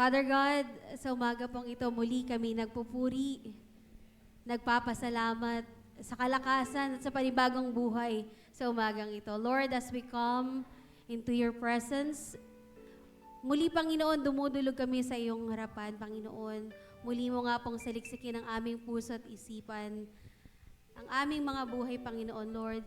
Father God, sa umaga pong ito, muli kami nagpupuri, nagpapasalamat sa kalakasan at sa panibagong buhay sa umagang ito. Lord, as we come into your presence, muli, Panginoon, dumudulog kami sa iyong harapan, Panginoon. Muli mo nga pong saliksikin ang aming puso at isipan, ang aming mga buhay, Panginoon, Lord.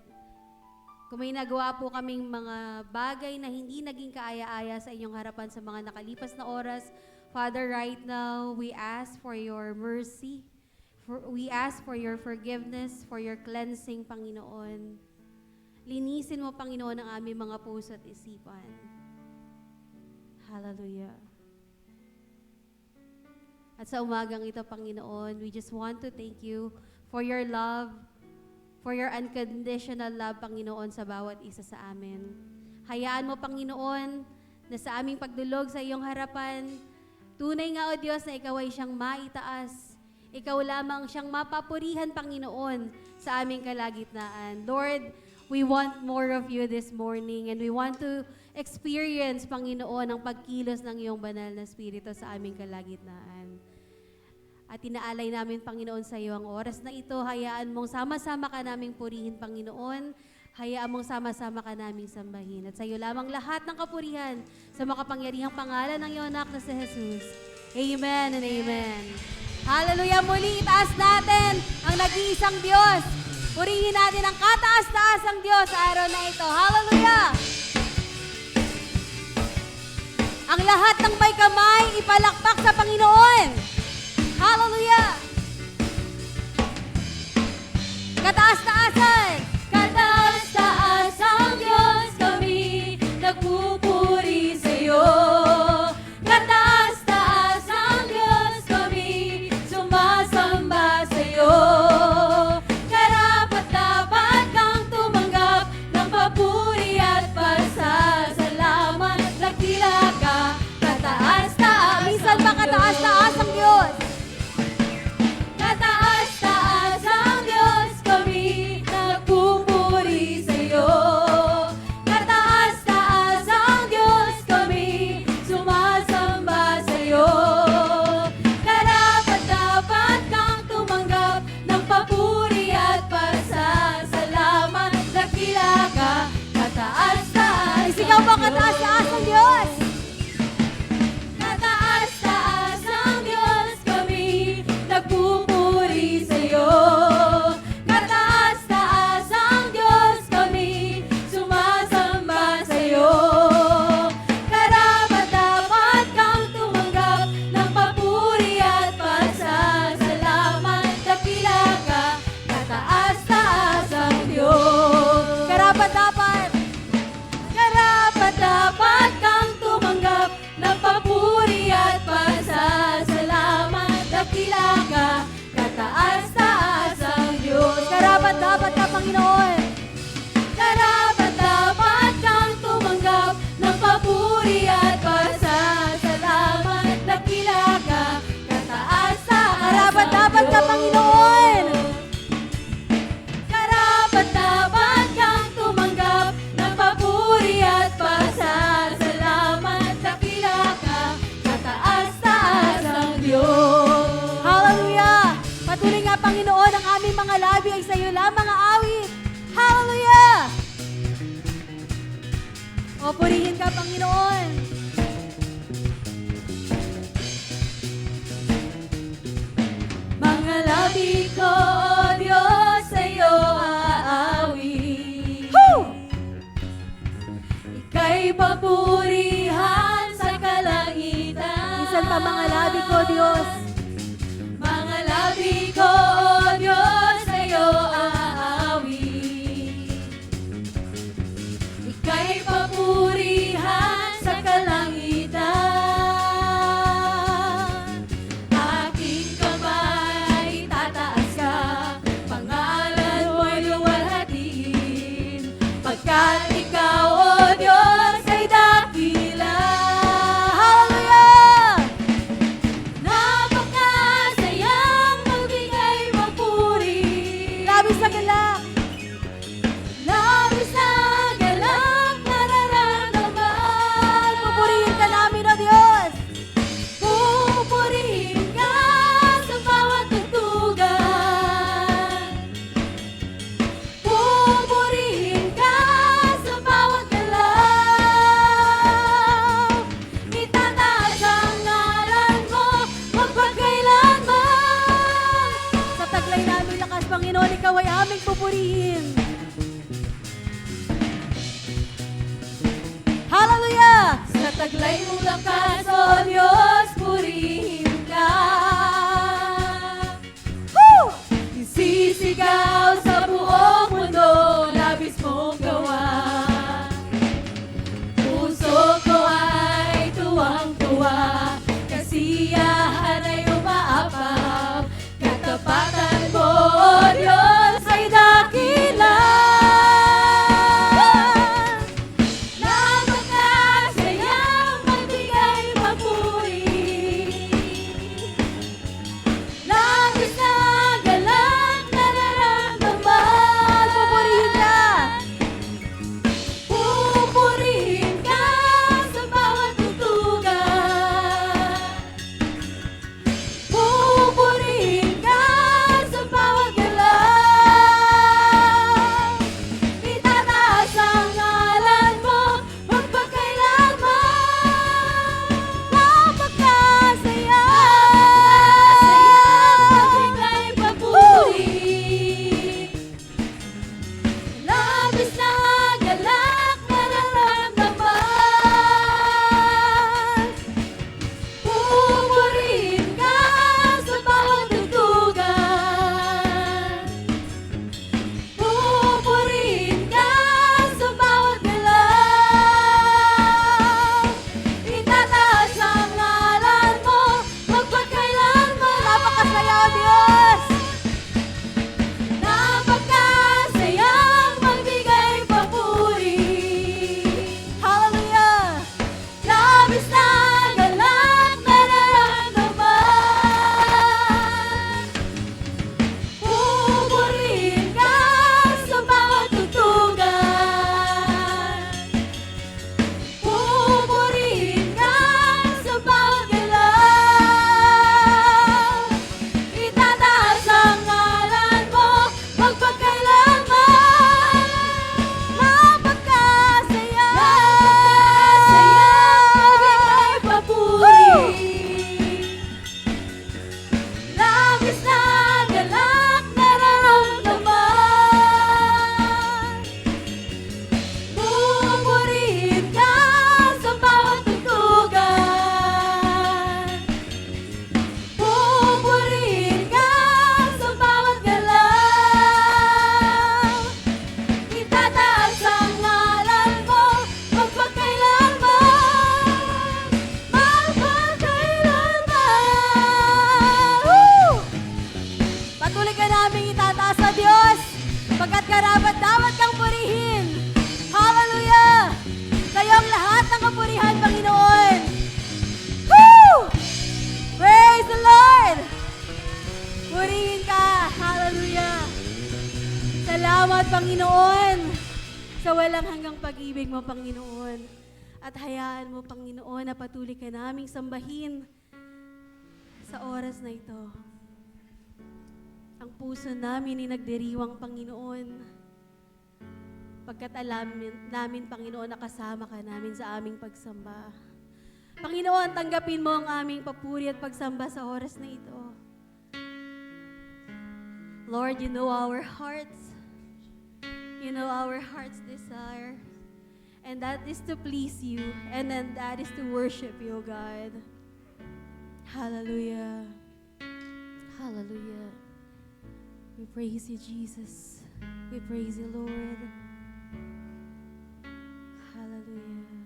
Kung may nagawa po kaming mga bagay na hindi naging kaaya-aya sa inyong harapan sa mga nakalipas na oras, Father, right now, we ask for your mercy. We ask for your forgiveness, for your cleansing, Panginoon. Linisin mo, Panginoon, ang aming mga puso at isipan. Hallelujah. At sa umagang ito, Panginoon, we just want to thank you for your love, for your unconditional love, Panginoon, sa bawat isa sa amin. Hayaan mo, Panginoon, na sa aming pagdulog sa iyong harapan, tunay nga, O Diyos, na ikaw ay siyang maitaas. Ikaw lamang siyang mapapurihan, Panginoon, sa aming kalagitnaan. Lord, we want more of you this morning and we want to experience, Panginoon, ang pagkilos ng iyong banal na Espiritu sa aming kalagitnaan. At inaalay namin, Panginoon, sa iyo ang oras na ito. Hayaan mong sama-sama ka naming purihin, Panginoon. Hayaan mong sama-sama ka naming sambahin. At sa iyo lamang lahat ng kapurihan sa makapangyarihang pangalan ng iyong anak na si Jesus. Amen and amen. Hallelujah! Muli, itaas natin ang nag-iisang Diyos. Purihin natin ang kataas-taasang Diyos sa araw na ito. Hallelujah! Ang lahat ng may kamay, ipalakpak sa Panginoon. Hallelujah! Kataas-taasan! Kataas-taasan! Panginoon. Karapat-dapat kang tumanggap ng papuri at pasasalamat. Dakila ka, kataas-taas. Karapat-dapat ka, Panginoon. Karapat-dapat kang tumanggap ng papuri at pasasalamat. Dakila ka, kataas-taas ang Diyos. Hallelujah! Patuloy nga, Panginoon, ang aming mga labi ay sa iyo lamang aawit. Hallelujah! O, purihin ka, Panginoon. Mga labi ko, O Diyos, sa iyo aawit. Ika'y papurihan sa kalangitan. Minsan pa, mga labi ko, Diyos. Mga labi ko, O Diyos, sa iyo aawit. Ika'y papurihan sa kalangitan. Aking kamay tataas ka, pangalan mo'y luwalhatiin. Pagkat ikaw, O Diyos, ay dakila. Hallelujah! Napakasayang magbigay papuri. Labis na galak. Labis na galak nararamdaman. Pupurihin ka namin, O Diyos. Pupurihin ka sa bawat tugtugan. Pupurihin ka sa bawat galaw. Itataas ang ngalan mo magpagkailanman. Sa taglay namin lakas, Panginoon, ikaw ay aming pupurihin. Hallelujah! Sa taglay mong lakas, O Diyos, purihin ka. Woo! Isisigaw sa buong mundo, labis mong gawa. Puso ko ay tuwang-tuwa, kasiyahan ay umaapaw. Katapatan mo, O Diyos, ay dakila. Napakasayang magbigay papuri. Labis na galak nararamdaman. karapat-dapat kang purihin. Hallelujah! Kayo ang lahat ng kapurihan, Panginoon. Woo! Praise the Lord! Purihin ka. Hallelujah! Salamat, Panginoon, sa walang hanggang pag-ibig mo, Panginoon. At hayaan mo, Panginoon, na patuloy ka naming sambahin sa oras na ito. Ang puso namin ay nagdiriwang, Panginoon. Pagkat alam namin, Panginoon, nakasama ka namin sa aming pagsamba. Panginoon, tanggapin mo ang aming papuri at pagsamba sa oras na ito. Lord, you know our hearts. You know our heart's desire. And that is to please you. And then that is to worship you, God. Hallelujah. Hallelujah. We praise you, Jesus. We praise you, Lord. Hallelujah.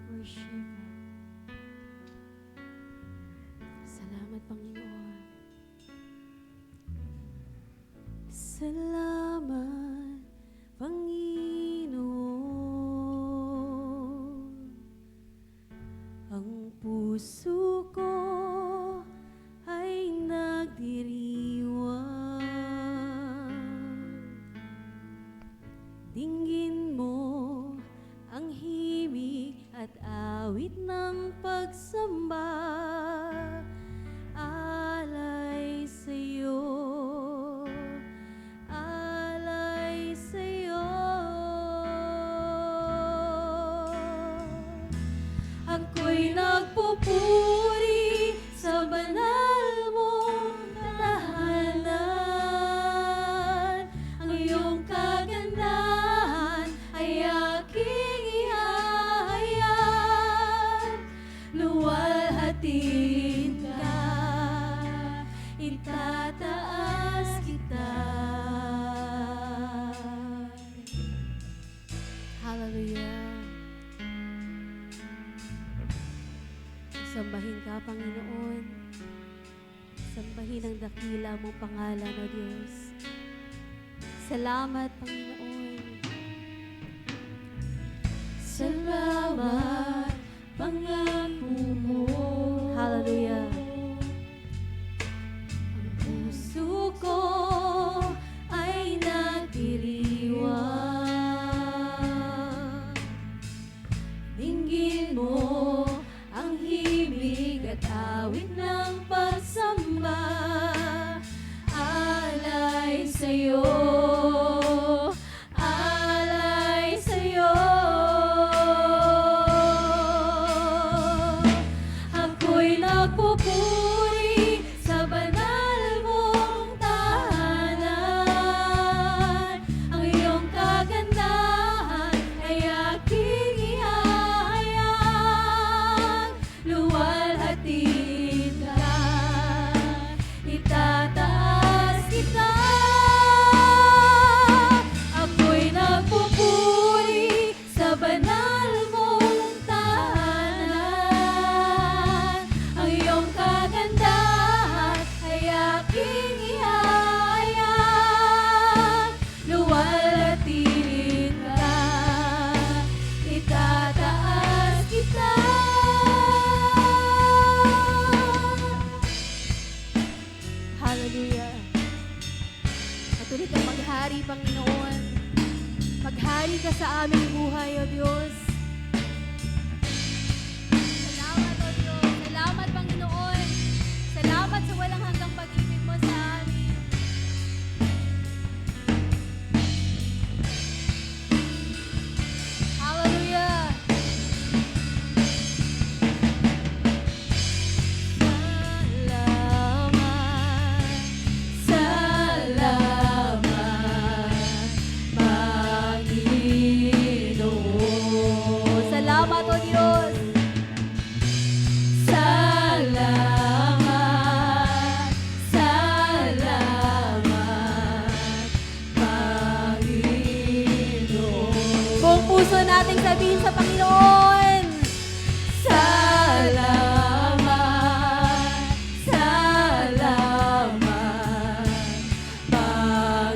Worship. Salamat, Panginoon. Salamat, Panginoon. Ang puso ko ay nagdiriwang. Dinggin mo ang himig at awit ng pagsamba. Alay sa'yo, alay sa'yo. Ako'y nagpupuri sa banal mong tahanan. Ang iyong kagandahan ay aking ihahayag. Luwalhatin ka, itataas kita. Hallelujah. Sambahin ka, Panginoon. Sambahin ang dakila mong pangalan, O Diyos. Salamat, Panginoon. Salamat, pangako mo. Hallelujah. Ang puso ko ay nagdiriwang. Dinggin mo ang himig at awit ng pagsamba. Alay sa'yo, alay sa'yo. Ako'y nagpupuri sa banal mong tahanan. Ang iyong kagandahan ay aking ihahayag. Luwalhatin ka, itataas kita. Ako'y nagpupuri sa banal mong tahanan. Ang iyong kagandahan ay aking ihahayag. Luwalhatin ka, itataas kita. Hallelujah. Patuloy kang maghari, Panginoon. Maghari ka sa aming buhay, O Diyos. Salamat, O Diyos. Salamat, Panginoon. Salamat sa walang hanggang pag-ibig mo sa amin. Hallelujah. Salamat, Panginoon. Salamat, O Diyos. Salamat, salamat, Panginoon. Buong puso nating sabihin sa Panginoon. Salamat, salamat, Panginoon.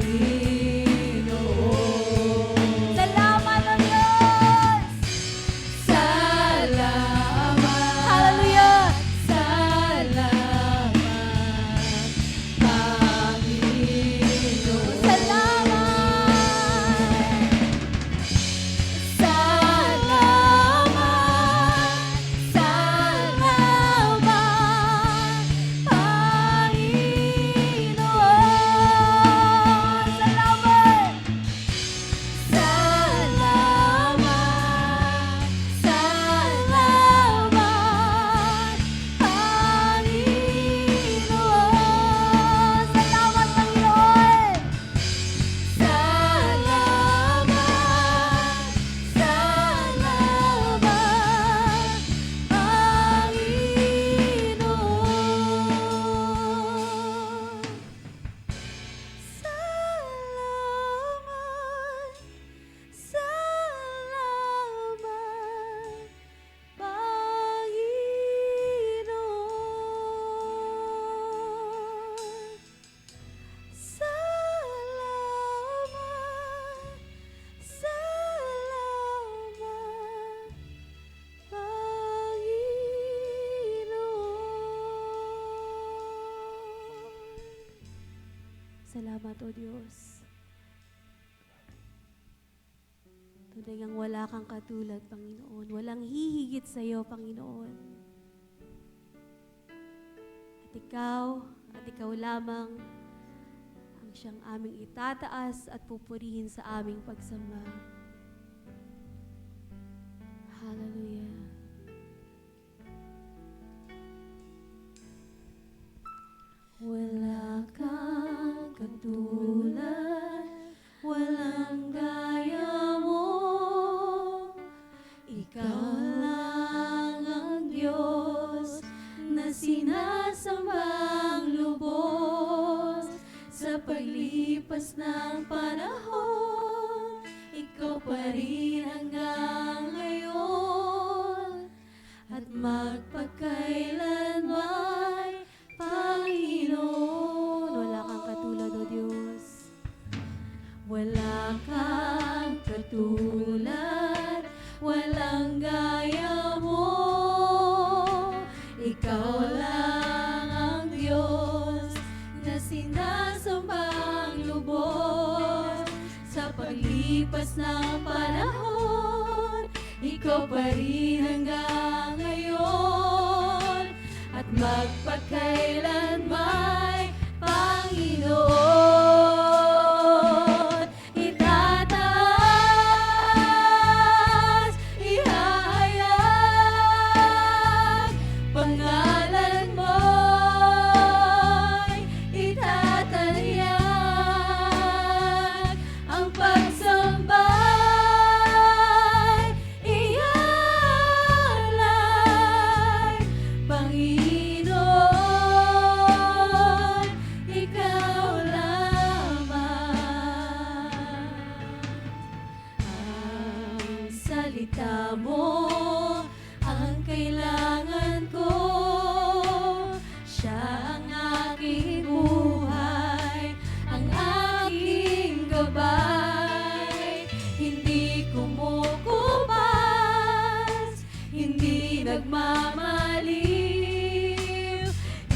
salamat, O Diyos. Tunay ngang wala kang katulad, Panginoon. Walang hihigit sa iyo, Panginoon. At ikaw lamang ang siyang aming itataas at pupurihin sa aming pagsamba. Hallelujah. Wala kang katulad, walang gaya mo. Ikaw lang ang Diyos na sinasambang lubos. Sa paglipas ng panahon, ikaw pa rin hanggang ngayon. At magpakailanman, Panginoon. Wala kang katulad, O Diyos. Wala kang katulad, walang gaya mo. Ikaw lang ang Diyos na sinasambang lubos. Sa paglipas ng panahon, ikaw pa rin hanggang ngayon. At magpakailanman, Panginoon. Itataas, ihahayag, pangalan mo'y itatahayag. Ang pagsamba'y ialay, Panginoon, ikaw lamang. Ang salita mo ang kailangan ko, siya ang aking buhay, ang aking gabay. Hindi kumukupas, hindi nagmamaliw.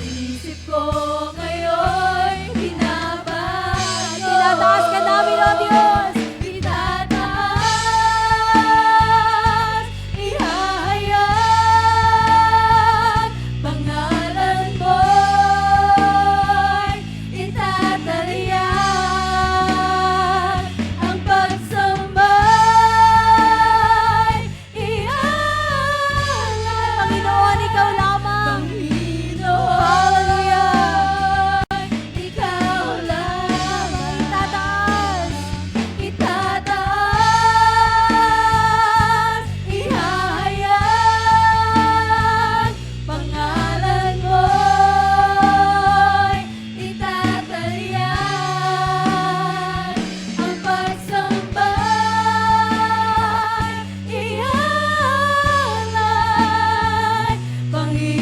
Isip ko ngayon'y binabago. Tinataas ka namin, O Diyos. Itataas, ihahayag, pangalan mo'y itatahayag. Ang pagsamba'y ialay. Panginoon, ikaw lamang. Hallelujah. Ikaw lamang. Itataas, itataas, ihahayag, pangalan mo'y itatahayag. Ang pagsamba'y ialay, Panginoon,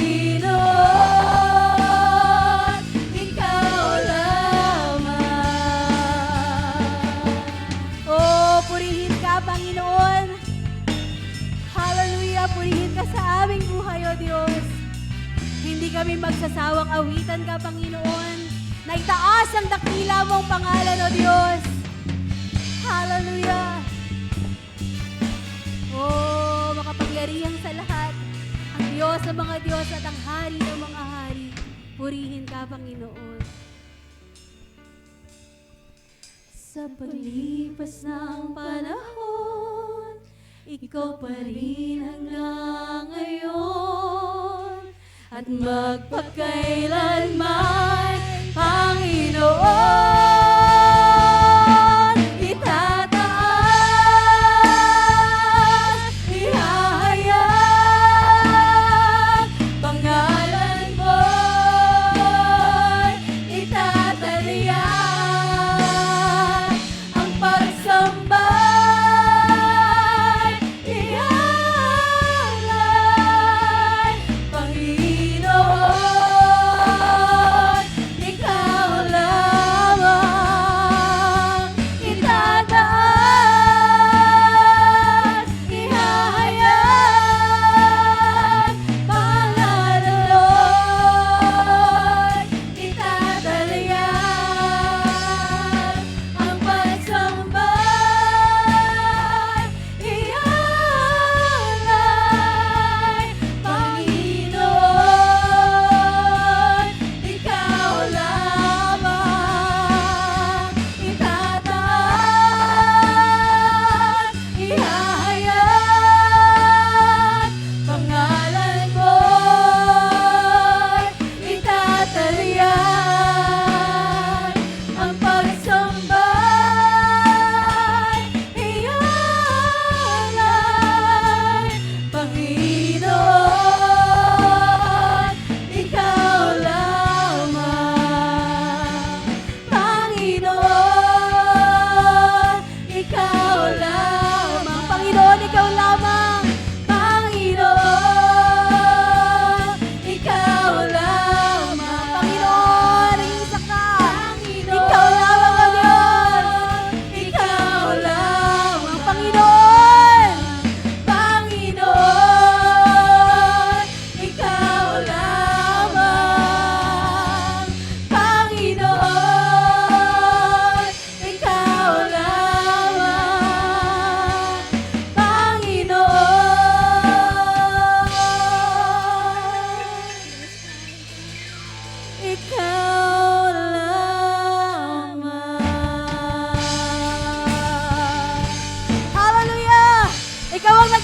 ikaw lamang. Oh, purihin ka, Panginoon. Hallelujah, purihin ka sa aming buhay, O Diyos. Hindi kami magsasawang awitan ka, Panginoon. Na itaas ang dakila mong pangalan, O Diyos. Hallelujah. Oh, makapangyarihang sa lahat, ang Diyos sa mga Diyos at ang Hari ng mga hari. Purihin ka, Panginoon. Sa paglipas ng panahon, ikaw pa rin hanggang ngayon. At magpakailanman, Panginoon. Itataas, ihahayag, pangalan mo'y itatahayag. Ang pagsamba'y ialay, Panginoon, ikaw lamang.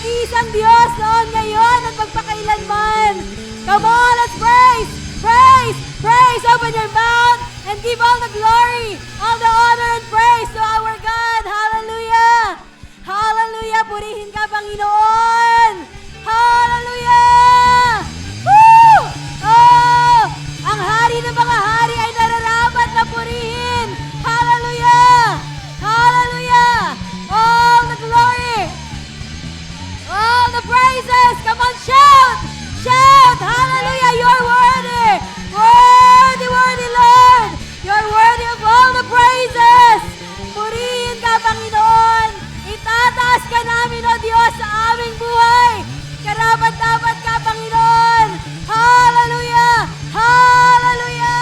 nag-iisang Diyos noon, ngayon, at magpakailanman. Come on, let's praise! Praise! Praise! Open your mouth and give all the glory, all the honor and praise to our God. Hallelujah! Hallelujah! Purihin ka, Panginoon! Hallelujah! Woo! Oh! Ang hari ng mga hari ay nararapat na purihin. Hallelujah! Hallelujah! All the glory! All the praises! Come on, shout! Shout! Hallelujah! You're worthy! Worthy, worthy, Lord! You're worthy of all the praises! Purihin ka, Panginoon! Itataas ka namin, O Diyos, sa aming buhay! Karapat-dapat ka, Panginoon! Hallelujah! Hallelujah!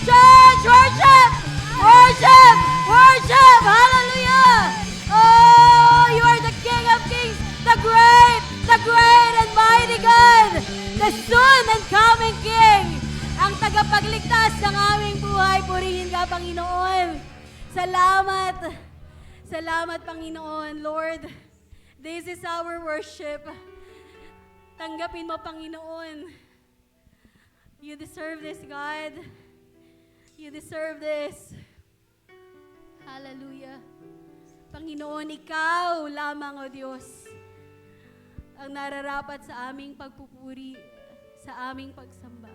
Church, worship! Worship! Worship! Hallelujah! Oh, you are the King of Kings, the great and mighty God, the soon and coming King, ang tagapagligtas ng aming buhay. Purihin ka, Panginoon. Salamat. Salamat, Panginoon. Lord, this is our worship. Tanggapin mo, Panginoon. You deserve this, God. You deserve this. Hallelujah. Panginoon, Ikaw lamang, O Diyos, ang nararapat sa aming pagpupuri, sa aming pagsamba.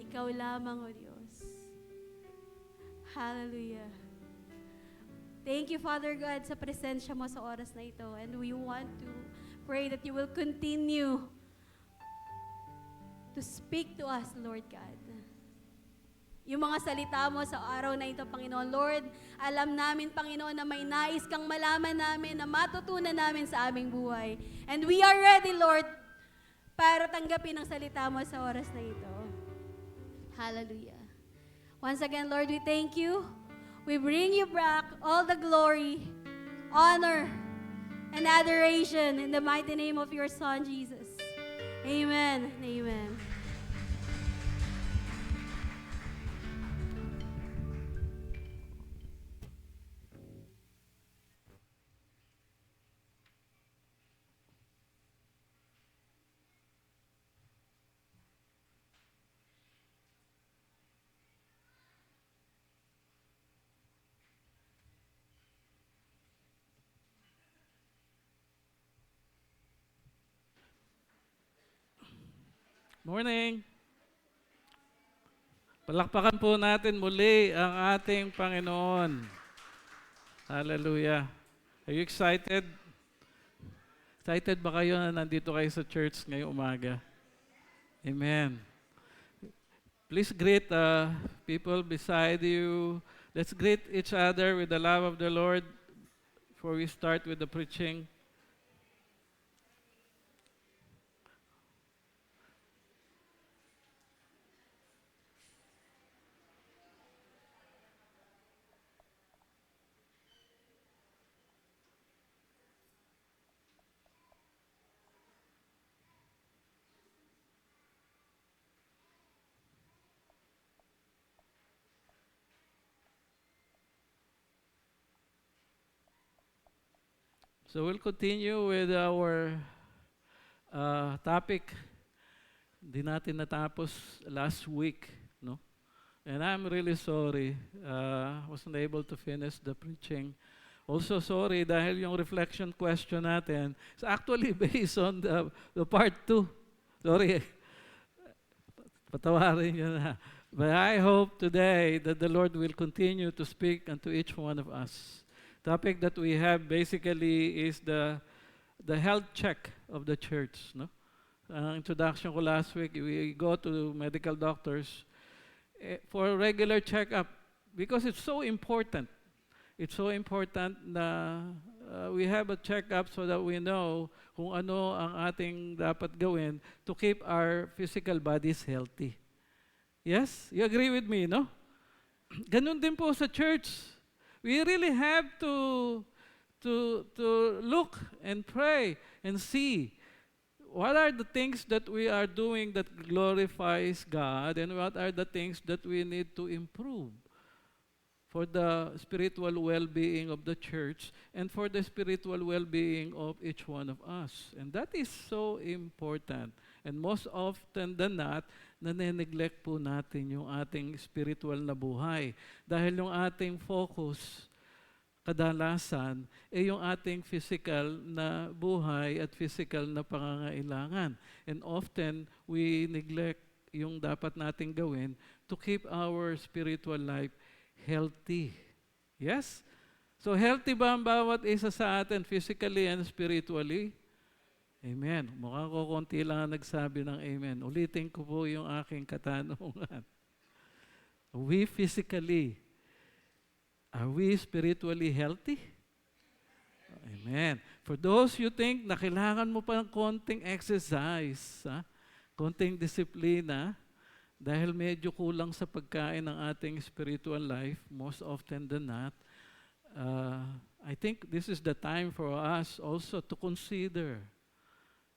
Ikaw lamang, O Diyos. Hallelujah. Thank you, Father God, sa presensya mo sa oras na ito. And we want to pray that you will continue to speak to us, Lord God. Yung mga salita mo sa araw na ito, Panginoon. Lord, alam namin, Panginoon, na may nais kang malaman namin, na matutunan namin sa aming buhay. And we are ready, Lord, para tanggapin ang salita mo sa oras na ito. Hallelujah. Once again, Lord, we thank you. We bring you back all the glory, honor, and adoration in the mighty name of your Son, Jesus. Amen. Amen. Morning! Palakpakan po natin muli ang ating Panginoon. Hallelujah. Are you excited? Excited ba kayo na nandito kayo sa church ngayong umaga? Amen. Please greet people beside you. Let's greet each other with the love of the Lord before we start with the preaching. So we'll continue with our topic. Di natin natapos last week, no? And I'm really sorry. Wasn't able to finish the preaching. Also sorry dahil yung reflection question natin is actually based on the part 2. Sorry. Patawarin nyo na. But I hope today that the Lord will continue to speak unto each one of us. Topic that we have basically is the health check of the church. No? Introduction ko last week, we go to medical doctors for a regular checkup because it's so important. It's so important na we have a checkup so that we know kung ano ang ating dapat gawin to keep our physical bodies healthy. Yes? You agree with me, no? Ganun din po sa church. We really have to look and pray and see what are the things that we are doing that glorifies God and what are the things that we need to improve. for the spiritual well-being of the church, and for the spiritual well-being of each one of us. And that is so important. And most often than not, nane-neglect po natin yung ating spiritual na buhay. Dahil yung ating focus, kadalasan, yung ating physical na buhay at physical na pangangailangan. And often, we neglect yung dapat nating gawin to keep our spiritual life healthy. Yes? So healthy ba ang bawat isa sa atin physically and spiritually? Amen. Mukhang ko konti lang ang nagsabi ng amen. Ulitin ko po yung aking katanungan. We physically, are we spiritually healthy? Amen. For those you think na kailangan mo pa ng konting exercise, konting disiplina, dahil medyo kulang sa pagkain ng ating spiritual life, most often than not, I think this is the time for us also to consider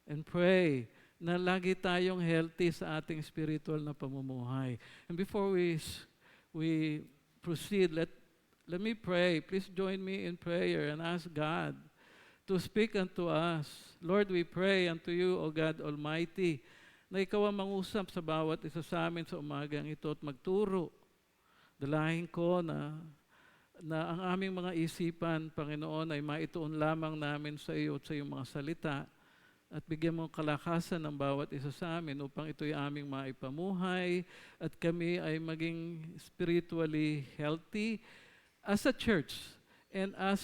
and pray na lagi tayong healthy sa ating spiritual na pamumuhay. And before we proceed, let me pray. Please join me in prayer and ask God to speak unto us. Lord, we pray unto you, O God Almighty, na ikaw ang mangusap sa bawat isa sa amin sa umagang ito at magturo. Dalahin ko na ang aming mga isipan, Panginoon, ay maituon lamang namin sa iyo at sa iyong mga salita at bigyan mo kalakasan ng bawat isa sa amin upang ito'y aming maipamuhay at kami ay maging spiritually healthy as a church and as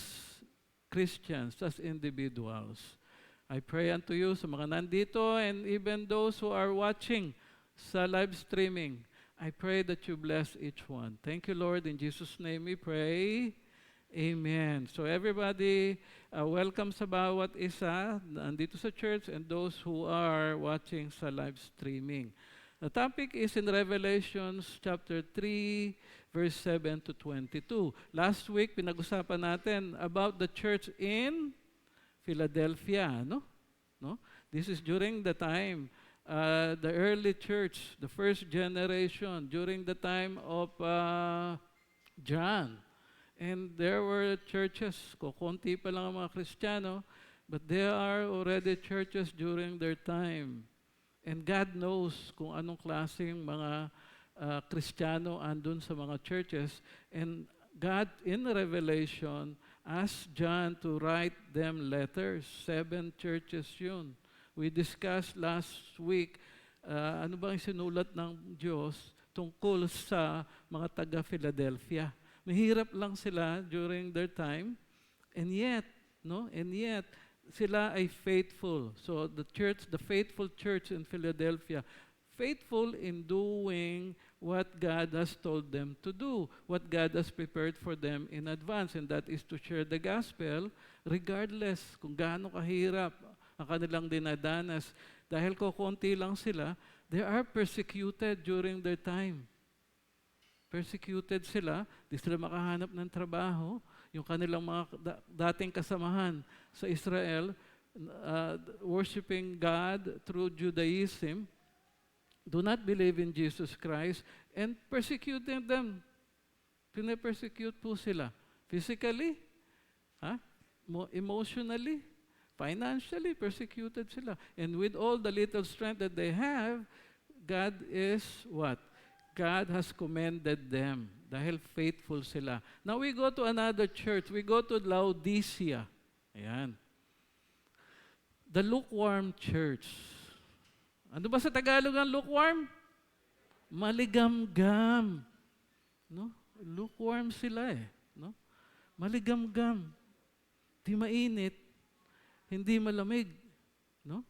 Christians, as individuals. I pray unto you sa mga nandito and even those who are watching sa live streaming. I pray that you bless each one. Thank you, Lord. In Jesus' name we pray. Amen. So everybody, welcome sa bawat isa nandito sa church and those who are watching sa live streaming. The topic is in Revelations chapter 3, verse 7 to 22. Last week, pinag-usapan natin about the church in Philadelphia, no? This is during the time, the early church, the first generation, during the time of John. And there were churches, kukunti pa lang ang mga Kristiyano, but there are already churches during their time. And God knows kung anong klaseng mga Kristiyano andun sa mga churches. And God, in Revelation, asked John to write them letters. 7 churches yun. We discussed last week, ano bang sinulat ng Diyos tungkol sa mga taga-Philadelphia. Mahirap lang sila during their time, and yet, sila ay faithful. So the faithful church in Philadelphia, faithful in doing what God has told them to do, what God has prepared for them in advance, and that is to share the gospel regardless kung gaano kahirap ang kanilang dinadanas. Dahil kukunti lang sila, they are persecuted during their time. Persecuted sila, di sila makahanap ng trabaho. Yung kanilang mga dating kasamahan sa Israel, worshiping God through Judaism, do not believe in Jesus Christ, and persecuting them. Pina-persecute po sila. Physically, emotionally, financially, persecuted sila. And with all the little strength that they have, God is what? God has commended them dahil faithful sila. Now we go to another church. We go to Laodicea. Ayan. The lukewarm church. Ano ba sa Tagalog ang lukewarm? Maligamgam. No? Lukewarm sila no? Maligamgam. Di mainit, hindi malamig. No?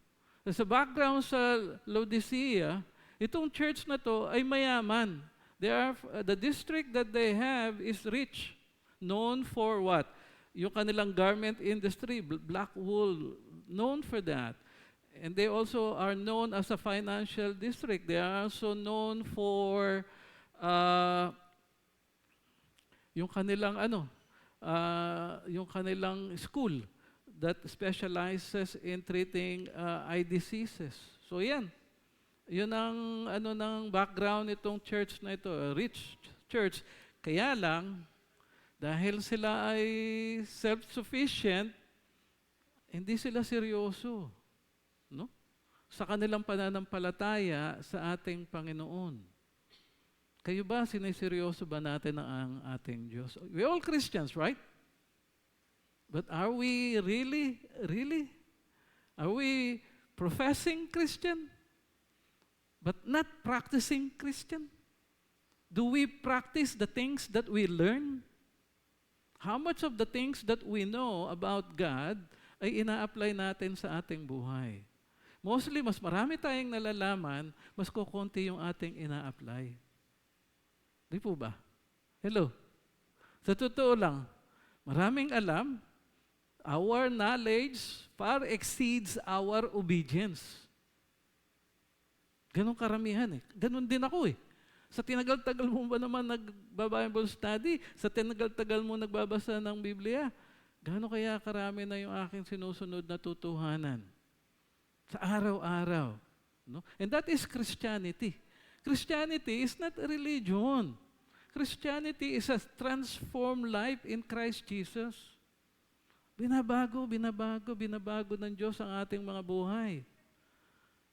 Sa background sa Laodicea, itong church na to ay mayaman. The district that they have is rich. Known for what? Yung kanilang garment industry, black wool, known for that. And they also are known as a financial district. They are also known for yung kanilang yung kanilang school that specializes in treating eye diseases. So yan. Yun ang ng background nitong church na ito, a rich church. Kaya lang Dahil sila ay self-sufficient, hindi sila seryoso, no? Sa kanilang pananampalataya sa ating Panginoon. Kayo ba, siniseryoso ba natin ang ating Diyos? We all Christians, right? But are we really? Are we professing Christian, but not practicing Christian? Do we practice the things that we learn? How much of the things that we know about God ay ina-apply natin sa ating buhay? Mostly, mas marami tayong nalalaman, mas kukunti yung ating ina-apply. Di po ba? Hello? Sa totoo lang, maraming alam, our knowledge far exceeds our obedience. Ganon karamihan eh. Ganon din ako eh. Sa tinagal-tagal mo ba naman nag-Bible study? Sa tinagal-tagal mo nagbabasa ng Biblia? Gaano kaya karami na yung aking sinusunod na tutuhanan? Sa araw-araw. No? And that is Christianity. Christianity is not a religion. Christianity is a transformed life in Christ Jesus. Binabago ng Diyos ang ating mga buhay.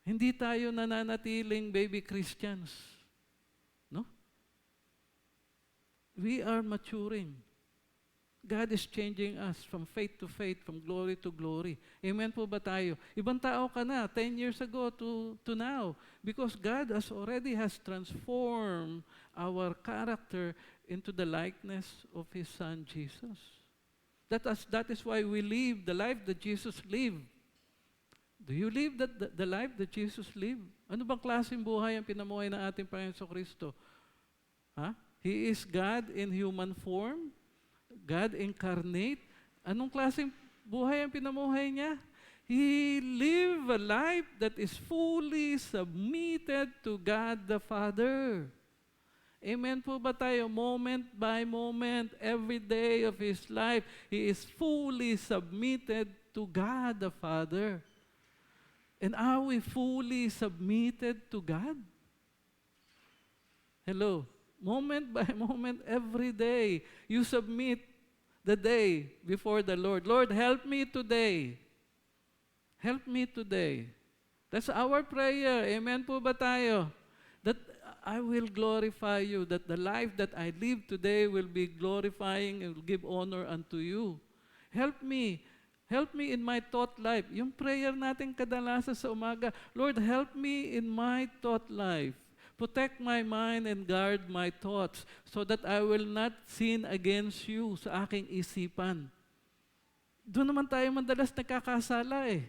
Hindi tayo nananatiling baby Christians. No? We are maturing. God is changing us from faith to faith, from glory to glory. Amen po ba tayo? Ibang tao ka na 10 years ago to now because God has transformed our character into the likeness of His Son Jesus. That is why we live the life that Jesus lived. Do you live the life that Jesus lived? Ano bang klaseng buhay ang pinamuhay ng ating Panginoon Kristo? He is God in human form, God incarnate. Anong klaseng buhay ang pinamuhay niya? He lived a life that is fully submitted to God the Father. Amen po ba tayo? Moment by moment, every day of His life, He is fully submitted to God the Father. And are we fully submitted to God? Hello? Moment by moment, every day, you submit the day before the Lord. Lord, help me today. Help me today. That's our prayer. Amen po ba tayo? That I will glorify you, that the life that I live today will be glorifying and will give honor unto you. Help me. Help me in my thought life. Yung prayer natin kadalasan sa umaga, Lord, help me in my thought life. Protect my mind and guard my thoughts so that I will not sin against you sa aking isipan. Doon naman tayo madalas nakakasala eh.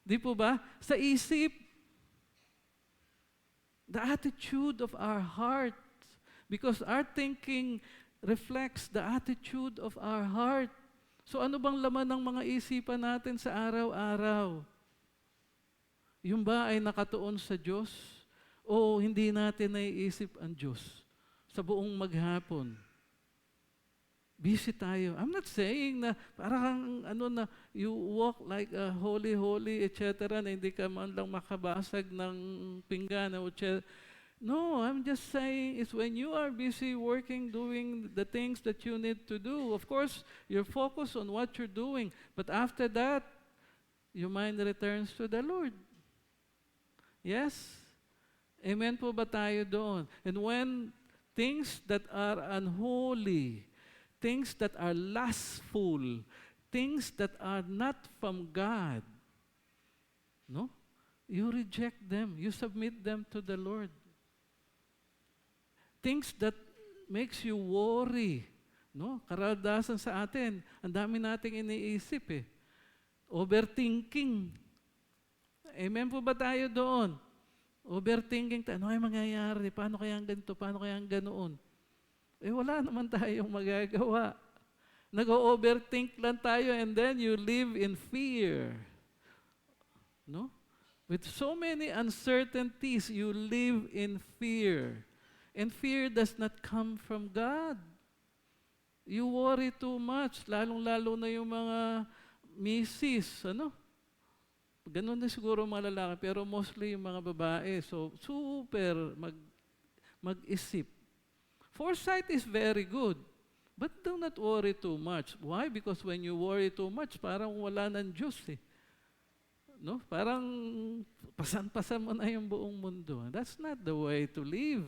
Di po ba? Sa isip. The attitude of our heart. Because our thinking reflects the attitude of our heart. So ano bang laman ng mga isipan natin sa araw-araw? Yung ba ay nakatuon sa Diyos? O hindi natin naiisip ang Diyos sa buong maghapon? Busy tayo. I'm not saying na parang you walk like a holy, etc. na hindi ka man lang makabasag ng pinggan o etc. No, I'm just saying it's when you are busy working, doing the things that you need to do. Of course, you're focused on what you're doing. But after that, your mind returns to the Lord. Yes? Amen po ba tayo doon? And when things that are unholy, things that are lustful, things that are not from God, no? You reject them. You submit them to the Lord. Things that makes you worry, no? Karadasan sa atin, ang dami nating iniisip eh. Overthinking. Amen po ba tayo doon? Overthinking, ano ay mangyayari? Paano kaya ang ganito? Paano kaya ang ganoon? Eh wala naman tayong magagawa. Nag-overthink lang tayo and then you live in fear. No? With so many uncertainties, you live in fear. And fear does not come from God. You worry too much, lalong-lalo na yung mga misis, Ganun din siguro mga lalaki, pero mostly yung mga babae. So, super mag-isip. Foresight is very good. But do not worry too much. Why? Because when you worry too much, parang wala ng Diyos eh. No? Parang pasan-pasan mo na yung buong mundo. That's not the way to live.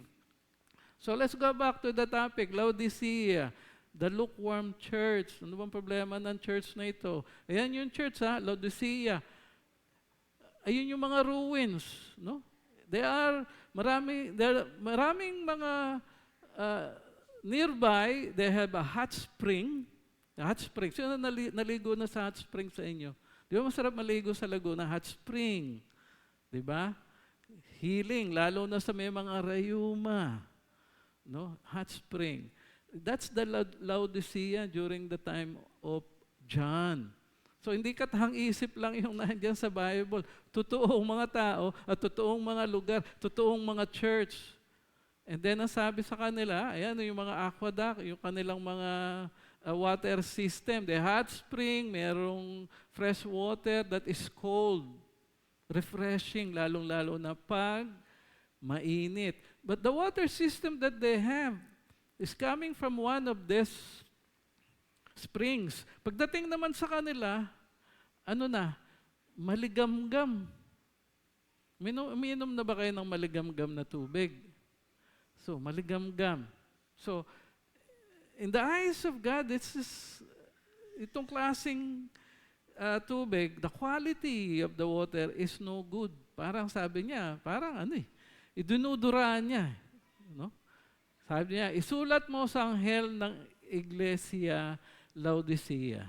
So let's go back to the topic, Laodicea, the lukewarm church. Ano bang problema ng church na ito? Ayan yung church Laodicea. Ayun yung mga ruins, no? There are maraming mga nearby, they have a hot spring. A hot spring. Sino naligo na sa hot spring sa inyo? Di ba masarap maligo sa Laguna? Hot spring. Di ba? Healing, lalo na sa may mga rayuma. No? Hot spring. That's the Laodicea during the time of John. So hindi katahang-isip lang yung nandiyan sa Bible. Totoong mga tao at totoong mga lugar, totoong mga church. And then ang sabi sa kanila, ayan yung mga aqueduct, yung kanilang mga water system. The hot spring, merong fresh water that is cold, refreshing, lalong-lalo na pag mainit. But the water system that they have is coming from one of these springs. Pagdating naman sa kanila, maligamgam. Umiinom na ba kayo ng maligamgam na tubig? So, maligamgam. So, in the eyes of God, itong klaseng tubig, the quality of the water is no good. Parang sabi niya, idinudura niya. No? Sabi niya, isulat mo sa anghel ng Iglesia Laodicea.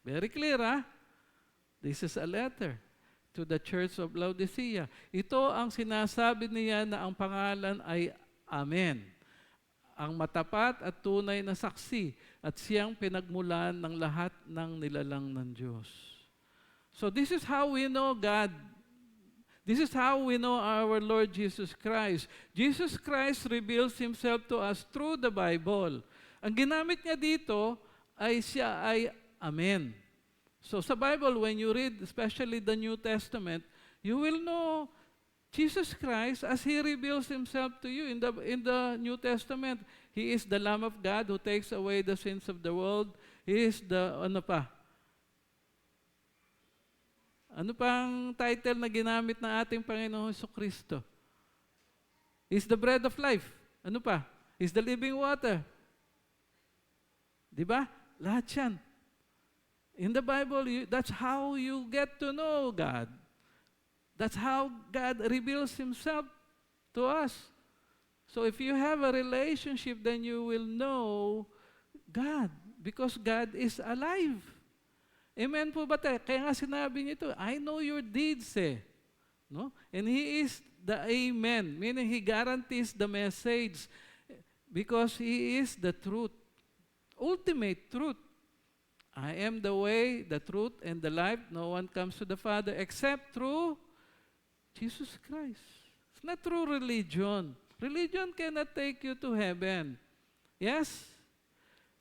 Very clear, This is a letter to the church of Laodicea. Ito ang sinasabi niya na ang pangalan ay Amen. Ang matapat at tunay na saksi at siyang pinagmulan ng lahat ng nilalang ng Diyos. So this is how we know God. This is how we know our Lord Jesus Christ. Jesus Christ reveals Himself to us through the Bible. Ang ginamit niya dito siya ay Amen. So sa Bible, when you read, especially the New Testament, you will know Jesus Christ as He reveals Himself to you in the New Testament. He is the Lamb of God who takes away the sins of the world. He is the, ano pang title na ginamit ng ating Panginoon Jesucristo? He's the bread of life. Ano pa? He's the living water. Di ba? Lahat yan. In the Bible, that's how you get to know God. That's how God reveals Himself to us. So if you have a relationship, then you will know God because God is alive. Amen po ba tayo? Kaya nga sinabi niyo ito, I know your deeds No? And He is the Amen, meaning He guarantees the message because He is the truth, ultimate truth. I am the way, the truth, and the life. No one comes to the Father except through Jesus Christ. It's not through religion. Religion cannot take you to heaven. Yes?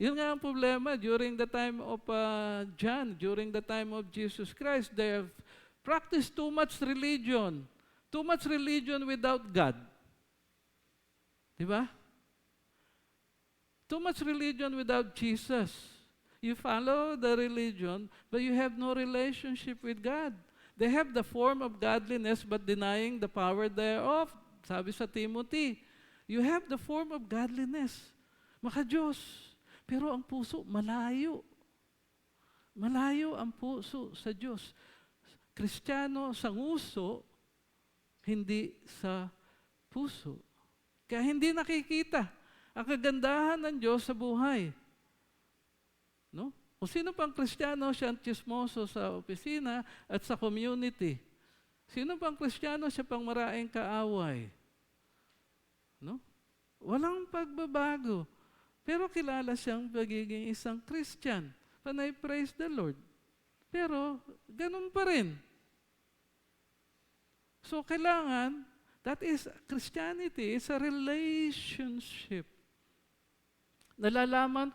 Yun nga ang problema during the time of John, during the time of Jesus Christ. They have practiced too much religion. Too much religion without God. Diba? Too much religion without Jesus. You follow the religion, but you have no relationship with God. They have the form of godliness, but denying the power thereof. Sabi sa Timothy, you have the form of godliness. Maka-Diyos. Pero ang puso, malayo. Malayo ang puso sa Diyos. Kristiyano sa nguso, hindi sa puso. Kaya hindi nakikita ang kagandahan ng Diyos sa buhay. No? Kung sino pang Kristiyano, siya ang chismoso sa opisina at sa community. Sino pang Kristiyano, siya pang maraing kaaway. No? Walang pagbabago. Pero kilala siyang pagiging isang Christian. Panay praise the Lord. Pero, ganun pa rin. So, kailangan, that is, Christianity is a relationship. Nalalaman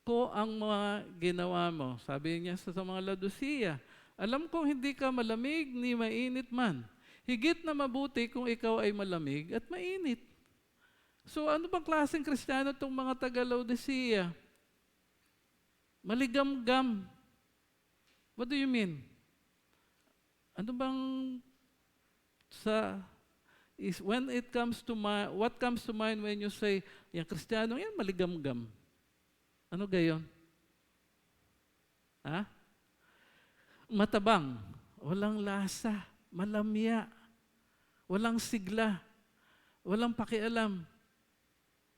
ko ang mga ginawa mo. Sabi niya sa mga Laodicea, alam kong hindi ka malamig ni mainit man. Higit na mabuti kung ikaw ay malamig at mainit. So ano bang klaseng Kristiyano itong mga taga-Laodicea? Maligamgam. What do you mean? Ano bang when it comes to what comes to mind when you say, yung Kristiyano yan, maligamgam? Ano gayon? Ha? Matabang, walang lasa, malamya, walang sigla, walang pakialam.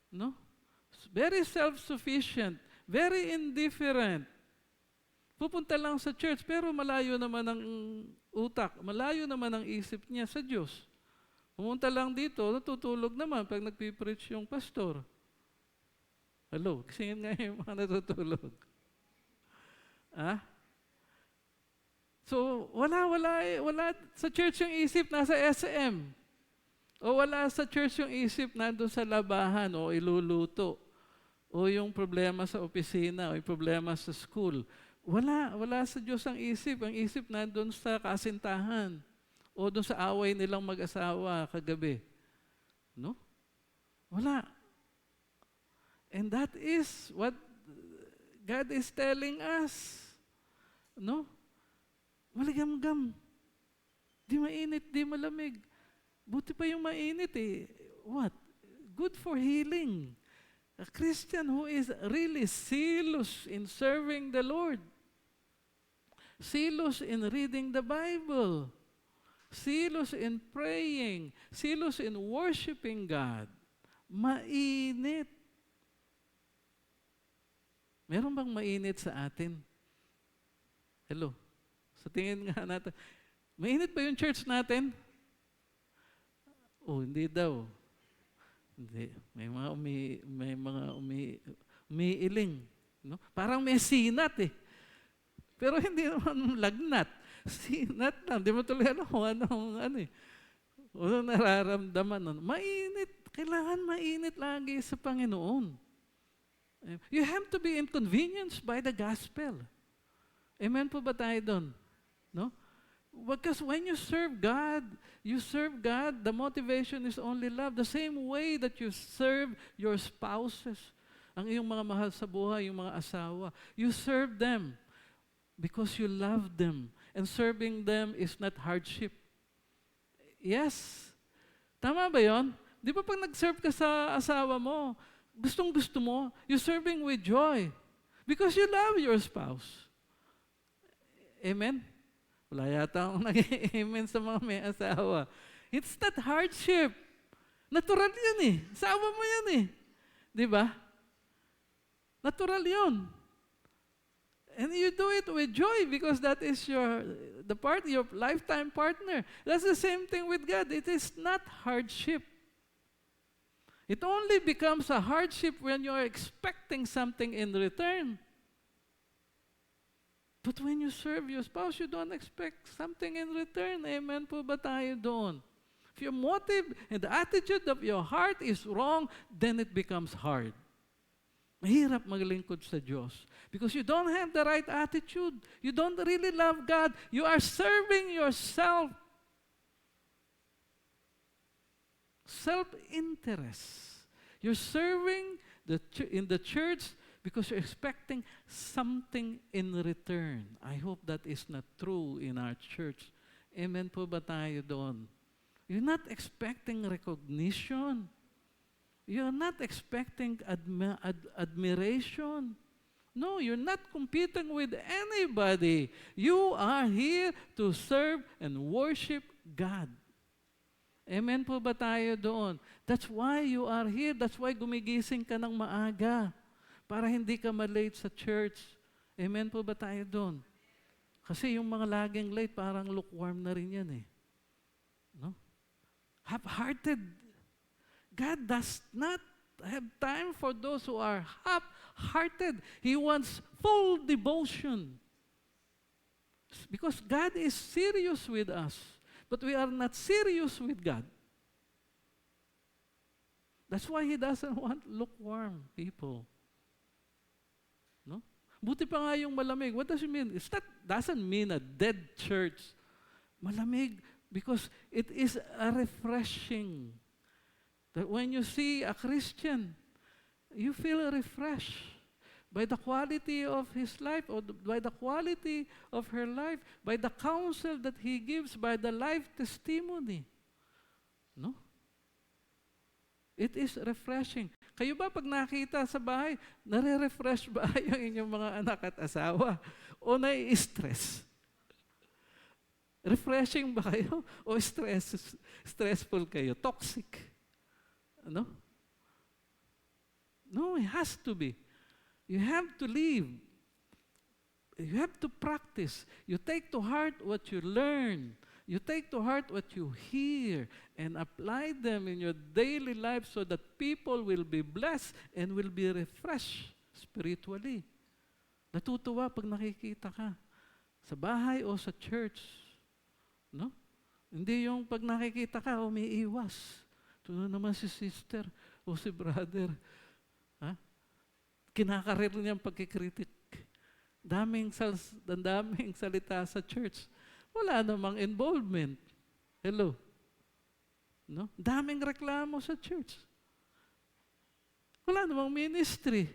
No? Very self-sufficient, very indifferent. Pupunta lang sa church, pero malayo naman ang utak, malayo naman ang isip niya sa Diyos. Pumunta lang dito, natutulog naman pag nagpipreach yung pastor. Hello, kasingin nga yung mga natutulog. Ah? So, wala sa church yung isip, nasa SM. O wala sa church yung isip, nandun sa labahan, o iluluto. O yung problema sa opisina, o yung problema sa school. Wala sa Diyos ang isip. Ang isip nandun sa kasintahan. O doon sa away nilang mag-asawa kagabi. No? Wala. And that is what God is telling us. No? Maligamgam. Di mainit, di malamig. Buti pa yung mainit eh. What? Good for healing. A Christian who is really zealous in serving the Lord. Zealous in reading the Bible. Zealous in praying. Zealous in worshiping God. Mainit. Meron bang mainit sa atin? Hello? Sa tingin nga natin, mainit ba yung church natin? Oh, hindi daw. Hindi. May mga umiiling. No? Parang may sinat eh. Pero hindi naman lagnat. Sinat lang. Di mo tuloy anong eh. Ano nararamdaman nun. Mainit. Kailangan mainit lagi sa Panginoon. You have to be inconvenienced by the gospel. Amen po ba tayo doon? No? Because when you serve God, the motivation is only love. The same way that you serve your spouses, ang iyong mga mahal sa buhay, yung mga asawa. You serve them because you love them. And serving them is not hardship. Yes. Tama ba yon? Di ba pag nag-serve ka sa asawa mo, gustong-gusto mo, you're serving with joy because you love your spouse. Amen? Wala yata akong nag-amen sa mga may asawa. It's not hardship. Natural yun eh. Asawa mo yan eh. Di ba? Natural yun. And you do it with joy because that is your lifetime partner. That's the same thing with God. It is not hardship. It only becomes a hardship when you are expecting something in return. But when you serve your spouse, you don't expect something in return. Amen po ba tayo doon? If your motive and the attitude of your heart is wrong, then it becomes hard. Mahirap maglingkod sa Diyos. Because you don't have the right attitude. You don't really love God. You are serving yourself. Self-interest. You're serving in the church because you're expecting something in return. I hope that is not true in our church. Amen po ba tayo doon? You're not expecting recognition. You're not expecting admiration. No, you're not competing with anybody. You are here to serve and worship God. Amen po ba tayo doon? That's why you are here. That's why gumigising ka ng maaga. Para hindi ka malate sa church. Amen po ba tayo doon? Kasi yung mga laging late, parang lukewarm na rin yan eh. No? Half-hearted. God does not have time for those who are half-hearted. He wants full devotion. Because God is serious with us. But we are not serious with God. That's why He doesn't want lukewarm people. No? Buti pa nga yung malamig. What does it mean? Doesn't mean a dead church. Malamig because it is a refreshing. That when you see a Christian, you feel refreshed. by the quality of his life, or by the quality of her life, by the counsel that he gives, by the life testimony. No? It is refreshing. Kayo ba pag nakita sa bahay, nare-refresh ba yung inyong mga anak at asawa? O nai-stress? Refreshing ba kayo? O stressful kayo? Toxic? Ano? No, it has to be. You have to live. You have to practice. You take to heart what you learn. You take to heart what you hear and apply them in your daily life so that people will be blessed and will be refreshed spiritually. Natutuwa pag nakikita ka sa bahay o sa church. No? Hindi yung pag nakikita ka, umiiwas. Ito na naman si sister o si brother. Ha? Kinakarir niyang pagkikritik. Daming salita sa church. Wala namang involvement. Hello? No? Daming reklamo sa church. Wala namang ministry.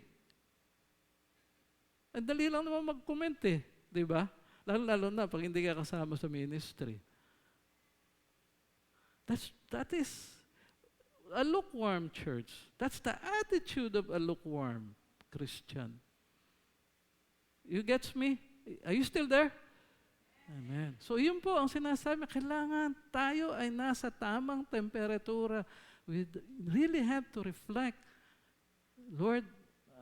Ang dali lang naman mag-comment eh. Di ba? Lalo na pag hindi ka kasama sa ministry. That is a lukewarm church. That's the attitude of a lukewarm Christian. You gets me? Are you still there? Amen. So yun po ang sinasabi, kailangan tayo ay nasa tamang temperatura. We really have to reflect, Lord,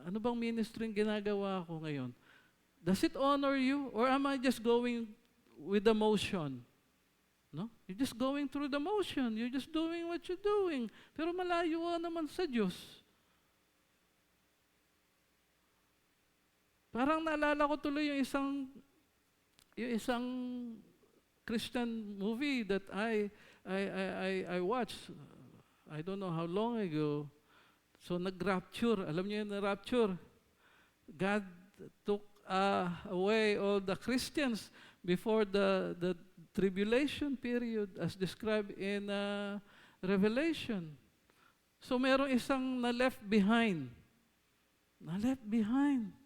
ano bang ministry ginagawa ko ngayon? Does it honor you? Or am I just going with the motion? No? You're just going through the motion. You're just doing what you're doing. Pero malayo ka naman sa Diyos. Parang naalala ko tuloy yung isang Christian movie that I watched. I don't know how long ago. So nag-rapture. Alam niyo yung rapture? God took away all the Christians before the tribulation period as described in Revelation. So merong isang na-left behind. Na-left behind.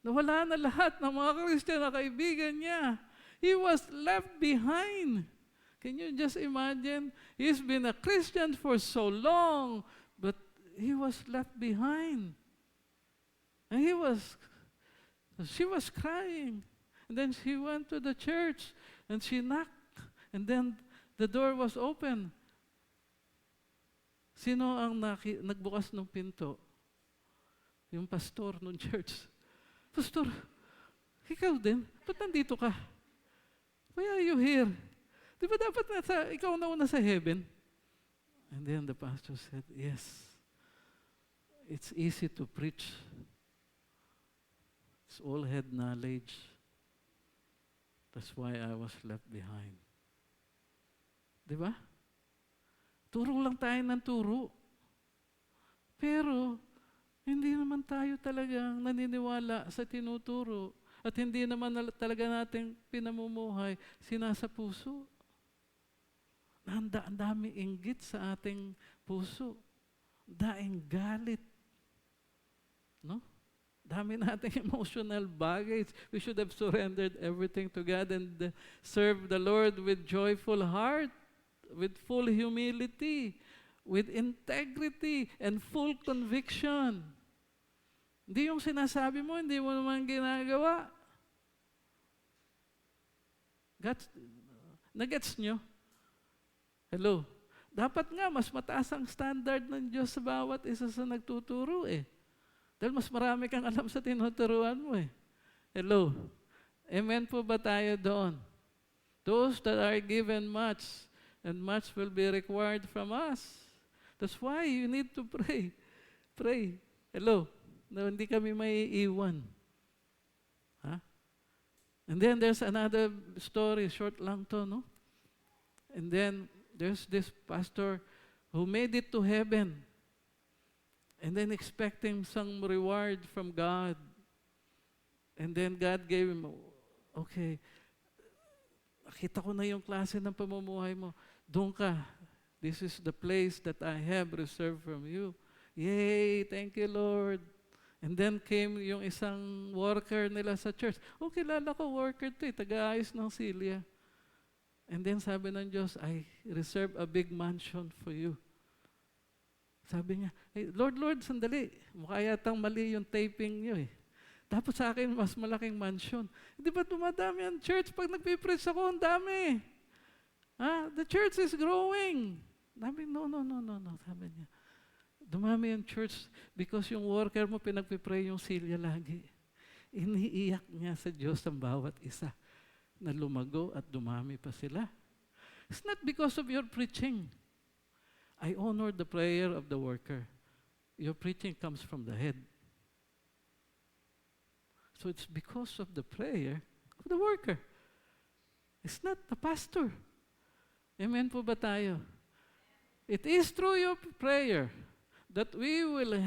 Nawala na lahat ng mga Christian na kaibigan niya. He was left behind. Can you just imagine? He's been a Christian for so long, but he was left behind. And she was crying. And then she went to the church and she knocked. And then the door was open. Sino ang nagbukas ng pinto? Yung pastor ng church. Pastor, ikaw din? Ba't nandito ka? Why are you here? Di ba dapat ikaw nauna sa heaven? And then the pastor said, yes, it's easy to preach. It's all head knowledge. That's why I was left behind. Di ba? Turo lang tayo ng turo. Pero, hindi naman tayo talagang naniniwala sa tinuturo at hindi naman talaga nating pinamumuhay sinasa puso. Ang dami inggit sa ating puso. Daing galit. No? Dami nating emotional baggage. We should have surrendered everything to God and serve the Lord with joyful heart, with full humility, with integrity and full conviction. Hindi yung sinasabi mo, hindi mo naman ginagawa. Nagets nyo? Hello? Dapat nga, mas mataas ang standard ng Diyos sa bawat isa sa nagtuturo eh. Dahil mas marami kang alam sa tinuturuan mo eh. Hello? Amen po ba tayo doon? Those that are given much, and much will be required from us. That's why you need to pray. Pray. Hello? Na hindi kami may iwan. Ha? And then there's another story, short lang to, no? And then there's this pastor who made it to heaven and then expecting some reward from God. And then God gave him, okay, nakita ko na yung klase ng pamumuhay mo. Doon ka. This is the place that I have reserved from you. Yay! Thank you, Lord. And then came yung isang worker nila sa church. Oh, kilala ko, worker to taga-ayos ng silya. And then sabi ng Diyos, I reserve a big mansion for you. Sabi niya, hey, Lord, sandali. Mukha yatang mali yung taping niyo eh. Tapos sa akin, mas malaking mansion. Di ba dumadami ang church? Pag nagpipreach ako, ang dami. The church is growing. Sabi, no. Sabi niya, dumami yung church because yung worker mo pinagpipray yung silya lagi. Iniiyak niya sa Diyos ang bawat isa na lumago at dumami pa sila. It's not because of your preaching. I honor the prayer of the worker. Your preaching comes from the head. So it's because of the prayer of the worker. It's not the pastor. Amen po ba tayo? It is through your prayer that we will